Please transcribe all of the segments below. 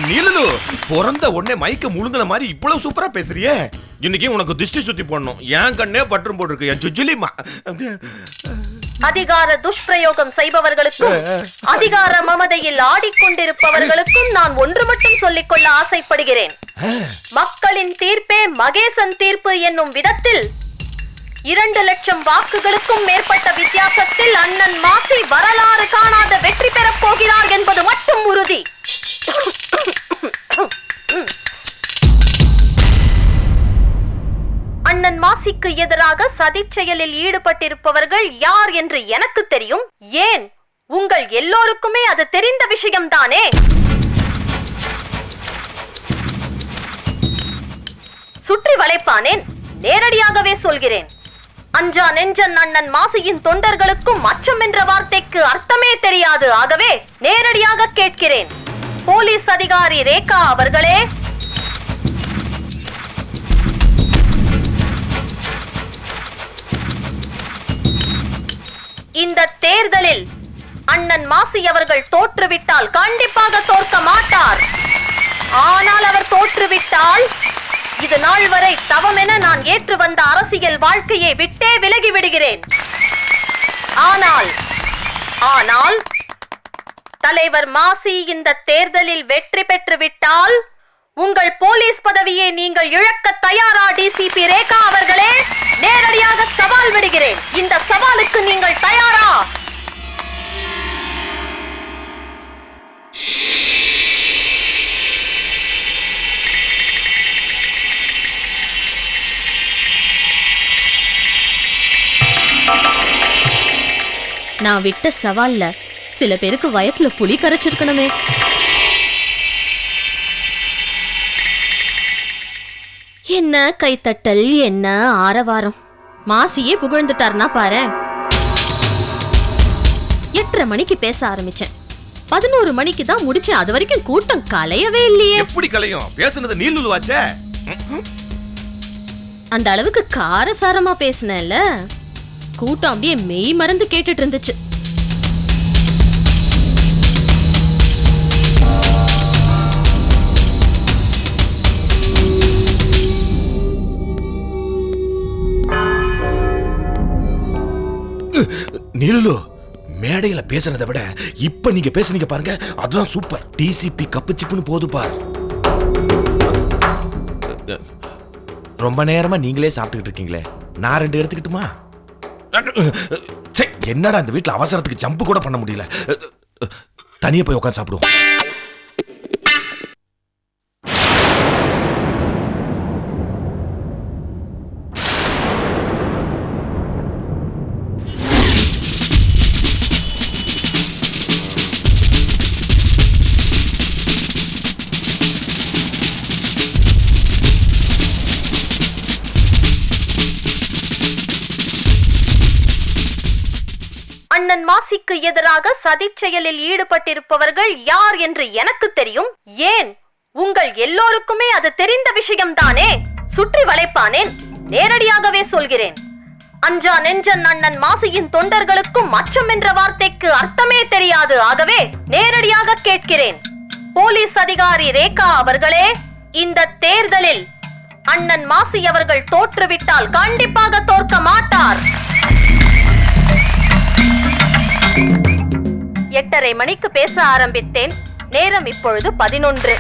நீலு பிறந்த உடனே மைக்க முழுங்கின மாதிரி இவ்வளவு சூப்பரா பேசுறியே. இன்னைக்கு உனக்கு திருஷ்டி சுத்தி போடணும். என் கண்ணே பற்றும் போட்டிருக்கு என் சுஜிலிமா. அதிகார துஷ்பிரயோகம் செய்பவர்களுக்கும் அதிகார மமதையில் ஆடிக்கொண்டிருப்பவர்களுக்கும் நான் ஒன்று மட்டும் சொல்லிக் கொள்ள ஆசைப்படுகிறேன். மக்களின் தீர்ப்பே மகேசன் தீர்ப்பு என்னும் விதத்தில் 2 லட்சம் வாக்குகளுக்கும் மேற்பட்ட வித்தியாசத்தில் அண்ணன் மாசி வரலாறு காணாத வெற்றி பெறப் போகிறார் என்பது மட்டும் உறுதி. அண்ணன் மாசிக்கு எதிராக சதிச் செயலில் ஈடுபட்டிருப்பவர்கள் யார் என்று எனக்கு தெரியும். ஏன், உங்கள் எல்லோருக்குமே அது தெரிந்த விஷயம்தானே. சுற்றி வளைப்பானேன், நேரடியாகவே சொல்கிறேன். அஞ்சா நெஞ்சன் அண்ணன் மாசியின் தொண்டர்களுக்கும் அச்சம் என்ற வார்த்தைக்கு அர்த்தமே தெரியாது. ஆகவே நேரடியாக கேட்கிறேன், போலீஸ் அதிகாரி ரேகா அவர்களே, இந்த தேர்தலில் அண்ணன் மாசி அவர்கள் தோற்றுவிட்டால் கண்டிப்பாக தோற்க மாட்டார். ஆனால் அவர் தோற்றுவிட்டால் இது நாள் வரை தவம் என நான் ஏற்று வந்த அரசியல் வாழ்க்கையை விட்டே விலகி விடுகிறேன். ஆனால் தலைவர் மாசி இந்த தேர்தலில் வெற்றி பெற்று விட்டால் உங்கள் போலீஸ் பதவியை நீங்கள் இழக்க தயாரா டிசிபி ரேகா அவர்களே? நேரடியாக சவால் விடுகிறேன். இந்த சவாலுக்கு நீங்கள் தயாரா? நான் விட்ட சவால்ல சில பேருக்கு வயத்துல புலி கரைச்சிருக்கணுமே. என்ன கைத்தட்டல், என்ன ஆரவாரம். மாசியே புகழ்ந்துட்டார்னா பாரு. 8:30 மணிக்கு பேச ஆரம்பிச்சேன், 11 மணிக்கு தான் முடிச்சேன். அது வரைக்கும் கூட்டம் கலையவே இல்லையே. எப்படி கலையும்? பேசுனது நீலுவாச்சே. அந்த அளவுக்கு காரசாரமா பேசினேன்ல, கூட்டம் அப்படியே மெய் மறந்து கேட்டுட்டு இருந்துச்சு. நீலு, மேடையில பேசுறதை விட இப்ப நீங்க பேசுனீங்க பாருங்க, அதுதான் சூப்பர். டிசிபி கப்பு சிப்புன்னு போது பார். ரொம்ப நேரமா நீங்களே சாப்பிட்டுக்கிட்டு இருக்கீங்களே, நான் 2 எடுத்துக்கிட்டுமா? என்னடா இந்த வீட்டுல அவசரத்துக்கு ஜம்ப் கூட பண்ண முடியல. தனியா போய் உட்காந்து சாப்பிடுவோம். அண்ணன் மாசிக்கு எதிராக சதிச் செயலில் ஈடுபட்டிருப்பவர்கள் யார் என்று எனக்கு தெரியும். ஏன், உங்கள் எல்லோருக்குமே அது தெரிந்த விஷயம்தானே. சுற்றி வளைப்பானேன், நேரடியாகவே சொல்கிறேன். அஞ்சா நெஞ்சன் அண்ணன் மாசியின் தொண்டர்களுக்கும் அச்சம் என்ற வார்த்தைக்கு அர்த்தமே தெரியாது. ஆகவே நேரடியாக கேட்கிறேன், போலீஸ் அதிகாரி ரேகா அவர்களே, இந்த தேர்தலில் அண்ணன் மாசி அவர்கள் தோற்றுவிட்டால் கண்டிப்பாக தோற்க மாட்டார். 8:30 மணிக்கு பேச ஆரம்பித்தேன். நேரம் இப்பொழுது 11.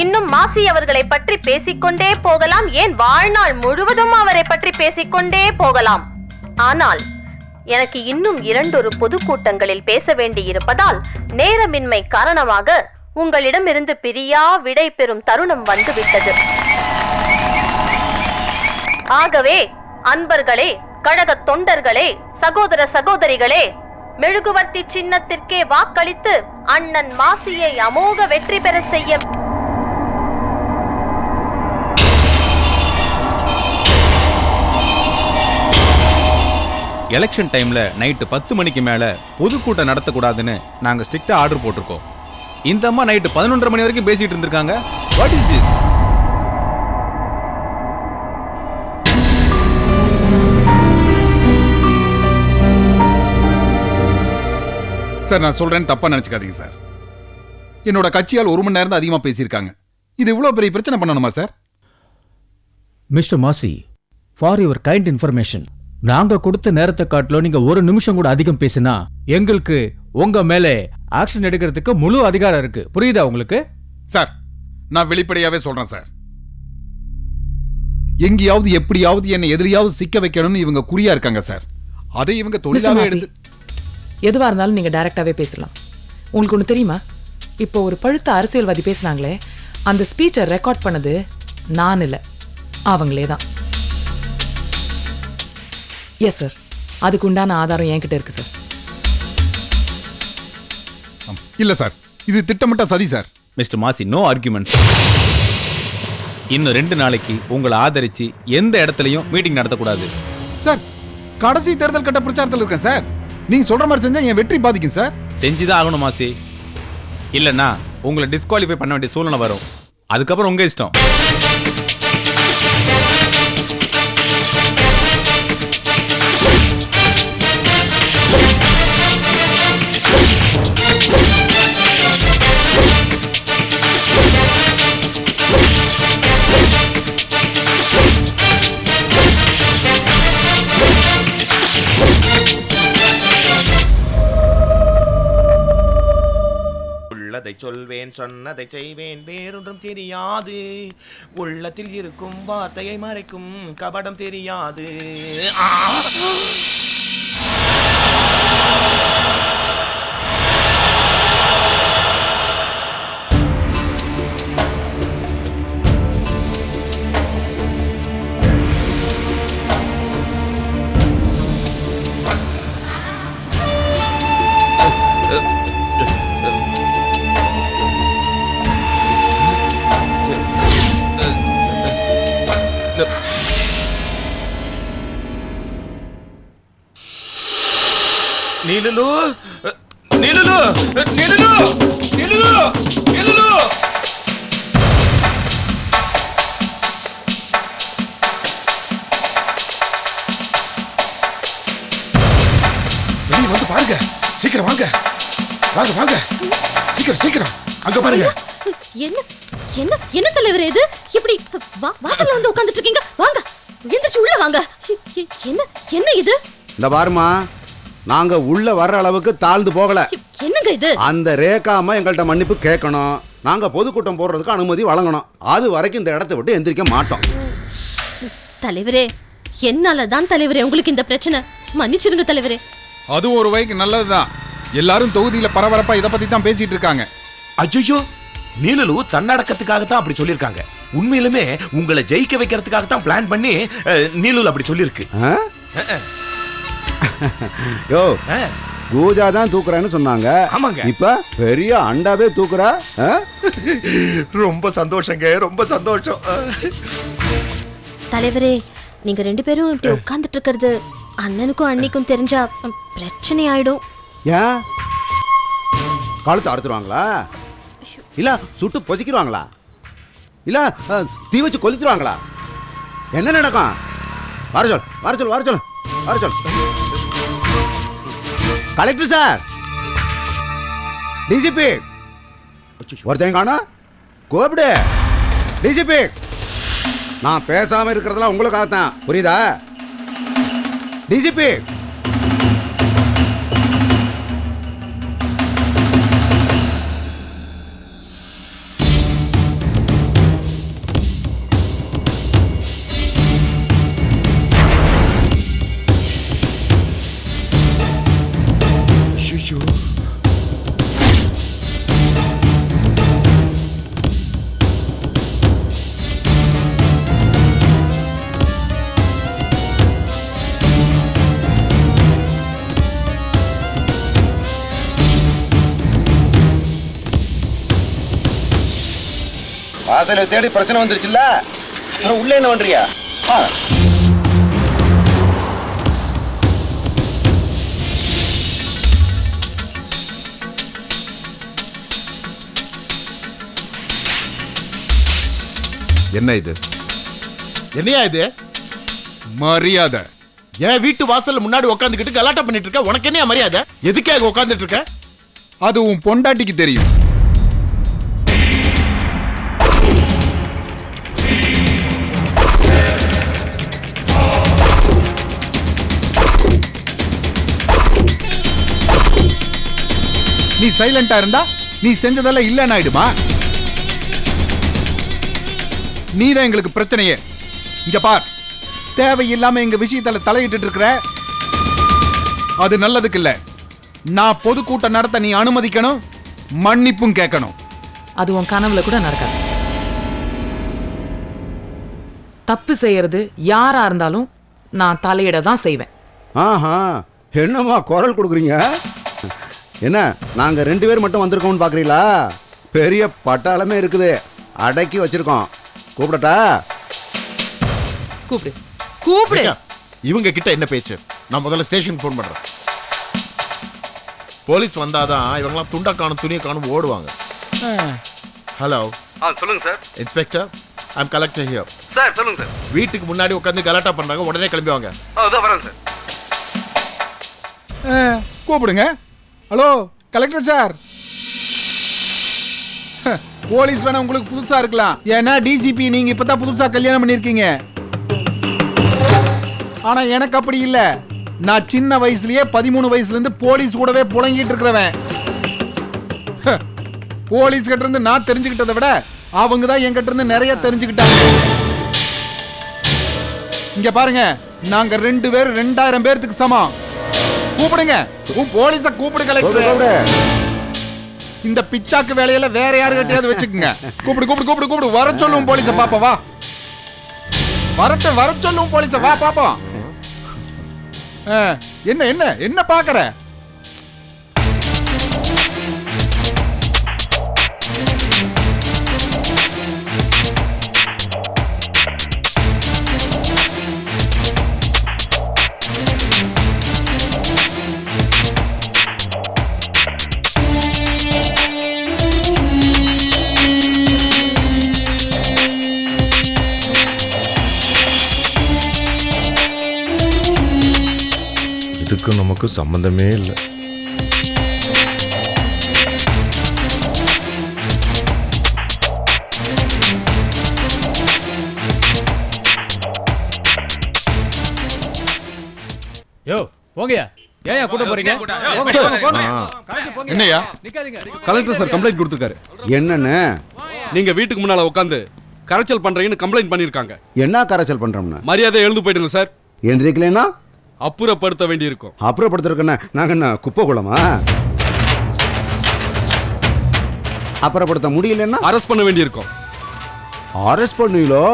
இன்னும் மாசி அவர்களை பற்றி பேசிக்கொண்டே போகலாம். ஏன், வாழ்நாள் முழுவதும் அவரை பற்றி பேசிக்கொண்டே போகலாம். ஆனால் எனக்கு இன்னும் 2 பொதுக்கூட்டங்களில் பேச வேண்டியிருப்பதால் நேரமின்மை காரணமாக உங்களிடமிருந்து பிரியா விடை பெறும் தருணம் வந்துவிட்டது. ஆகவே அன்பர்களே, கழக தொண்டர்களே, சகோதர சகோதரிகளே, மெழுகுவர்த்தி சின்னத்திற்கே வாக்களித்து அண்ணன் மாசியை அமோக வெற்றி பெற செய்ய எலெக்ஷன் டைம்ல நைட்டு 10 மணிக்கு மேல பொதுக்கூட்டம் நடத்தக்கூடாதுன்னு நாங்க ஸ்ட்ரிக்டா ஆர்டர் போட்டிருக்கோம். இந்த அம்மா நைட்டு 11:30 மணி வரைக்கும் பேசிட்டு இருந்திருக்காங்க. What is this? சார் நான் சொல்றேன்னு தப்பா நினைச்சுக்காதீங்க சார். என்னோட கட்சியால் 1 மணி நேரம் தான் அதிகமா பேசியிருக்காங்க. இது இவ்வளவு பெரிய பிரச்சனை பண்ணணுமா sir? Mister Masi, for your kind information, நாங்க கொடுத்த நேரத்தை காட்டிலும் நீங்க 1 நிமிஷம் கூட அதிகம் பேசினா எங்களுக்கு உங்க மேலே ஆக்ஷன் எடுக்கிறதுக்கு முழு அதிகாரம் இருக்கு. புரியுதா உங்களுக்கு? சார் நான் வெளிப்படையாவே சொல்றேன் சார். எங்கேயாவது எப்படியாவது என்னை எதிரியாவது சிக்க வைக்கணும்னு இவங்க குறியா இருக்காங்க சார். அதை இவங்க தொழிலாவே எடுத்து எதுவா இருந்தாலும் நீங்க டைரக்டாவே பேசலாம். உங்களுக்கு ஒண்ணு தெரியுமா? இப்போ ஒரு பழுத்த அரசியல்வாதி பேசினாங்களே, அந்த ஸ்பீச்சை ரெக்கார்ட் பண்ணது நான் இல்ல, அவங்களே தான். எஸ் சார், அதுக்கு உண்டான ஆதாரம் என்கிட்ட இருக்கு சார். இல்ல சார், இது திட்டமிட்ட சதி சார். மிஸ்டர் மாசி, நோ ஆர்குமெண்ட்ஸ். இன்னும் 2 நாளைக்கு உங்களை ஆதரிச்சு எந்த இடத்துலயும் மீட்டிங் நடத்தக்கூடாது. சார் கடைசி தேர்தல் கட்ட பிரச்சாரத்தில் இருக்கேன் சார். நீங்க சொல்ற மாதிரி செஞ்சா என் வெற்றி பாதிக்கும் சார். செஞ்சுதான் ஆகணும் மாசி. இல்லைன்னா உங்களை டிஸ்குவாலிஃபை பண்ண வேண்டிய சூழ்நிலை வரும். அதுக்கப்புறம் உங்க இஷ்டம். உள்ளதை சொல்வேன், சொன்னதை செய்வேன், வேறொன்றும் தெரியாது. உள்ளத்தில் இருக்கும் வார்த்தையை மறைக்கும் கபடம் தெரியாது. நீலு நீலு நீலு நீலு நீலு வந்து பாருங்க, சீக்கிரம் வாங்க வாங்க வாங்க, சீக்கிரம் சீக்கிரம் அங்க பாருங்க. என்ன என்ன என்ன தலைவரே இது? இப்படி வாசல்ல வந்து உட்கார்ந்துட்டு இருக்கீங்க? வாங்க, எந்திரச்சு உள்ள வாங்க. என்ன என்ன இது? இந்த பாருமா, நாங்க உள்ள வர்ற அளவுக்கு தாழ்ந்து போகல. என்னங்க இது? அந்த ரேகாமா எங்கள்கிட்ட மன்னிப்பு கேட்கணும். நாங்க பொதுக்கூட்டம் போடுறதுக்கு அனுமதி வழங்கணும். அது வரைக்கும் இந்த இடத்தை விட்டு எந்திரிக்க மாட்டோம். தலைவரே, என்னாலதான் தலைவரே உங்களுக்கு இந்த பிரச்சனை. மன்னிச்சிருங்க தலைவரே. அது ஒரு வகைக்கு நல்லதுதான். எல்லாரும் தொகுதியில பரபரப்பா இதை பத்தி தான் பேசிட்டு இருக்காங்க. ஐயோ, நீலு தன்னடக்கத்துக்காக தான் அப்படி சொல்லிருக்காங்க. உண்மையிலுமே உங்களை ஜெயிக்க வைக்கிறதுக்காக தான் பிளான் பண்ணி நீலு அப்படி சொல்லிருக்கு. யோ, பூஜா தான் தூக்குறேன்னு சொன்னாங்க. ஆமாங்க. இப்ப பெரிய அண்டாவே தூக்குறா. ரொம்ப சந்தோஷங்க, ரொம்ப சந்தோஷம். தலைவரே, நீங்க 2 பேரும் இப்படி உட்கார்ந்துட்டு இருக்கிறது அண்ணனுக்கும் அண்ணிக்கும் தெரிஞ்சா பிரச்சனை ஆயிடும். ஏன் கழுத்து அறுத்துருவாங்களா? இல்ல சுட்டு பொசிக்கிடுவாங்களா? இல்ல தீ வச்சு கொளுத்துருவாங்களா? என்ன நடக்கும்? வர சொல் வர சொல் வர சொல் வர சொல். கலெக்டர் சார், டிஜிபி ஒருத்தன் காணா, கூப்பிடு. டிஜிபி, நான் பேசாம இருக்கிறதெல்லாம் உங்களுக்காகத்தான், புரியுதா? டிஜிபி, வாசலை தேடி பிரச்சனை வந்துருச்சுல்ல, உள்ள என்ன பண்றியா? என்ன இது? என்னையா இது? மரியாதை. என் வீட்டு வாசல்ல முன்னாடி உட்காந்துக்கிட்டு கலாட்டா பண்ணிட்டு இருக்க. உனக்கு என்ன மரியாதை? எதுக்காக உட்காந்துட்டு இருக்க? அது உன் பொண்டாட்டிக்கு தெரியும். நீ சைலண்டா இருந்தா நீ செஞ்சதெல்லாம் இல்லன்னு ஆயிடுமா? நீதான் எங்களுக்கு பிரச்சனையே. இங்க பார், தேவையில்லாம எங்க விஷயத்துல தலையிட்டு இருக்கிற, அது நல்லதுக்கு இல்ல. நான் பொதுக்கூட்டம் நடத்த நீ அனுமதிக்கணும், மன்னிப்பும் கேட்கணும். அது உன் கனவுல கூட நடக்காது. தப்பு செய்யறது யாரா இருந்தாலும் நான் தலையிட தான் செய்வேன். ஆஹா, என்னம்மா குரல் கொடுக்குறீங்க? என்ன நாங்க 2 பேர் மட்டும் வந்திருக்கோம்னு பாக்குறீங்களா? பெரிய பட்டாளமே இருக்குது, அடக்கி வச்சிருக்கோம். கூப்பிடட்டா? கூப்பிடு கூப்பிடு. இவங்க கிட்ட என்ன பேச்சு? நான் முதல்ல ஸ்டேஷன் ஃபோன் பண்றேன். போலீஸ் வந்தாதான் இவங்கெல்லாம் துண்டா காணும் துணியை காணும் ஓடுவாங்க. ஹலோ. சொல்லுங்க sir. Inspector, I'm collector here. Sir சொல்லுங்க சார். வீட்டுக்கு முன்னாடி உட்காந்து கலாட்டா பண்றாங்க, உடனே கிளம்பி வாங்க. அதோ வரேன் சார். கூப்பிடுங்க. Hello collector sir. போலீஸ் வேணா உங்களுக்கு புதுசா இருக்கலாம், ஏன்னா டிஜிபி நீங்க இப்பதான் புதுசா கல்யாணம் பண்ணிருக்கீங்க. ஆனா எனக்கு அப்படி இல்ல. நான் சின்ன வயசுலயே 13 வயசுல இருந்து போலீஸ் கூடவே புலங்கிட்டு இருக்கிறவன். போலீஸ் கிட்ட இருந்து நான் தெரிஞ்சுக்கிட்டதை விட அவங்க தான் என்கிட்ட இருந்து நிறைய தெரிஞ்சுக்கிட்டாங்க. இங்க பாருங்க, நாங்க 2 பேர் 2000 பேருக்கு சமம். கூப்பிடுங்க, போலீஸ கூப்பிடு கலெக்டர். இந்த பிச்சாக்கு வேலையில வேற யாரு கட்டியாவது வச்சுக்கோங்க. கூப்பிடு கூப்பிடு கூப்பிடு கூப்பிடு. வர சொல்லும் போலீஸ பாப்பா, வா. வரட்டும், வர சொல்லும் போலீஸ, வா பாப்போம். என்ன என்ன என்ன பாக்குற? இதுக்கும் நமக்கு சம்பந்தமே இல்லை. யோ போங்கயா, ஏன் கூட்ட போறீங்க? என்னையா? கலெக்டர் சார் கம்ப்ளைண்ட் கொடுத்துருக்காரு. என்னன்னு? நீங்க வீட்டுக்கு முன்னால உட்காந்து கரைச்சல் பண்றீங்கன்னு கம்ப்ளைண்ட் பண்ணிருக்காங்க. என்ன கரைச்சல் பண்றோம்னா? மரியாதை எழுந்து போயிடுங்க சார். எந்திரிக்கலைன்னா அப்புறப்படுத்த வேண்டி இருக்கும். அப்புறப்படுத்திருக்கேன்னா நாங்க என்ன குப்பை குளமா? அப்புறப்படுத்த முடியலன்னா அரெஸ்ட் பண்ண வேண்டி இருக்கும். அரெஸ்ட் பண்ணுவீங்களோ?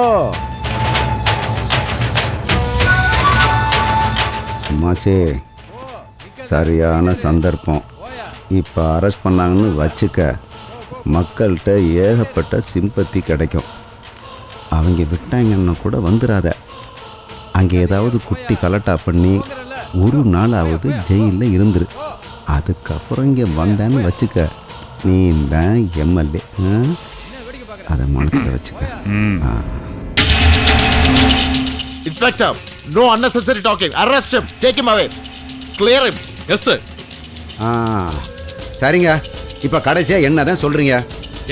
மாசே, சரியான சந்தர்ப்பம். இப்போ அரெஸ்ட் பண்ணாங்கன்னு வச்சுக்க, மக்கள்கிட்ட ஏகப்பட்ட சிம்பத்தி கிடைக்கும். அவங்க விட்டாங்கன்னா கூட வந்துடாத. அங்கே ஏதாவது குட்டி கலட்டா பண்ணி ஒரு நாளாவது ஜெயிலில் இருந்துரு. அதுக்கப்புறம் இங்கே வந்தேன்னு வச்சுக்க, நீ தான் எம்எல்ஏ. அதை மனசில் வச்சுக்க. Inspector, no unnecessary talking. Arrest him. Take him away. Clear him. Yes sir. சரிங்க, இப்போ கடைசியாக என்னதான் சொல்கிறீங்க?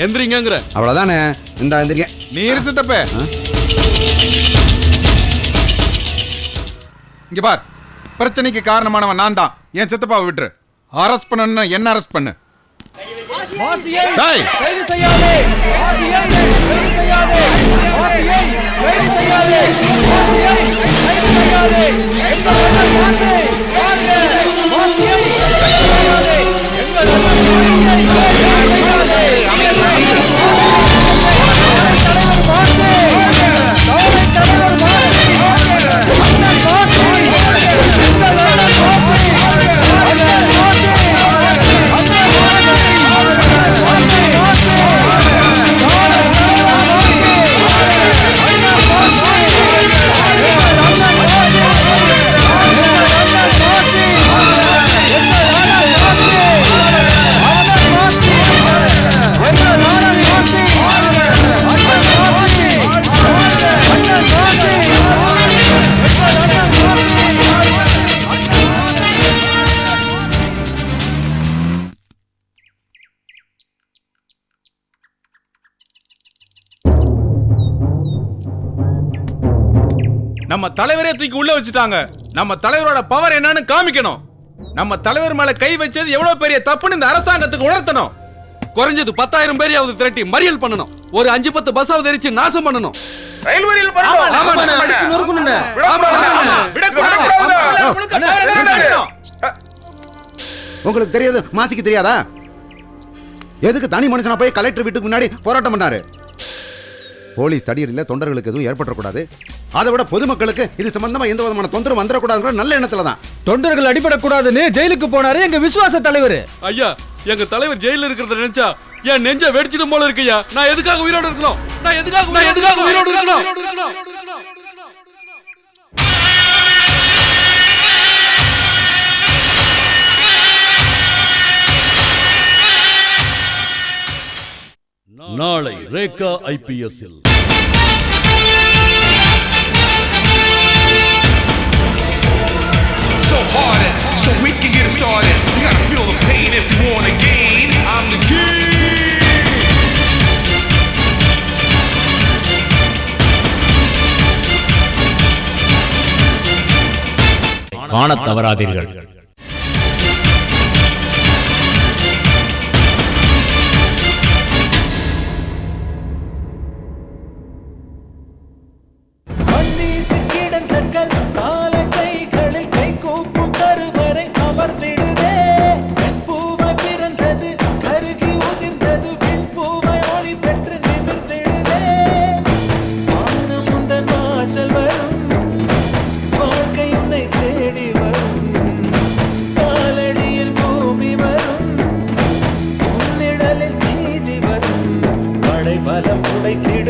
எந்திரிங்கிற. அவ்வளோதானே. இந்த எந்திரிக்க நீ இருச்சு தப்ப. இங்க பார், பிரச்சனைக்கு காரணமானவன் நான் தான். என் சித்தப்பாவை விட்டுரு. அரெஸ்ட் பண்ணணும்னா என்ன அரெஸ்ட் பண்ணு. டேய், கைது செய்யாதே, வாசியை கைது செய்யாதே, வாசியை கைது செய்யாதே, வாசியை கைது செய்யாதே, எங்கள் வாசி வாங்க, வாசியை கைது செய்யாதே, எங்கள் நம்ம தலைவரே தூக்கி உள்ள வச்சுட்டாங்க. நம்ம தலைவரோட பவர் என்னன்னு காமிக்கணும். நம்ம தலைவர் மேல கை வச்சது எவ்வளவு பெரிய தப்புன்னு இந்த அரசாங்கத்துக்கு உணர்த்தணும். குறைஞ்சது 10,000 பேரையாவது திரட்டி மறியல் பண்ணணும். ஒரு 5-10 பஸ்ஸாவது எரிச்சு நாசம் பண்ணணும். உங்களுக்கு தெரியாது, மாசிக்கு தெரியாதா? எதுக்கு தனி மனுஷனா போய் கலெக்டர் வீட்டுக்கு முன்னாடி போராட்டம் பண்ணாரு? போலீஸ் தடியடியில் தொண்டர்களுக்கு எதுவும் ஏற்படக்கூடாது, அதை விட பொதுமக்களுக்கு இது சம்பந்தமா எந்த விதமான தொந்தரவு வந்துடக்கூடாதுங்கிற நல்ல எண்ணத்துல தான் தொண்டர்கள் அடிபடக்கூடாதுன்னு ஜெயிலுக்கு போனாரு எங்க விசுவாச தலைவர். ஐயா, எங்க தலைவர் ஜெயில இருக்கிறத நினைச்சா என் நெஞ்ச வெடிச்சிடும் போல இருக்குயா. நான் எதுக்காக உயிரோடு இருக்கணும்? நான் எதுக்காக உயிரோடு இருக்கணும்? நாளை Rekha ஐபிஎஸ்ஸில் So hard so we can get it started. You gotta feel the pain if you wanna gain. I'm the king. காணத் தவறாதீர்கள். பலம் உடைத்திட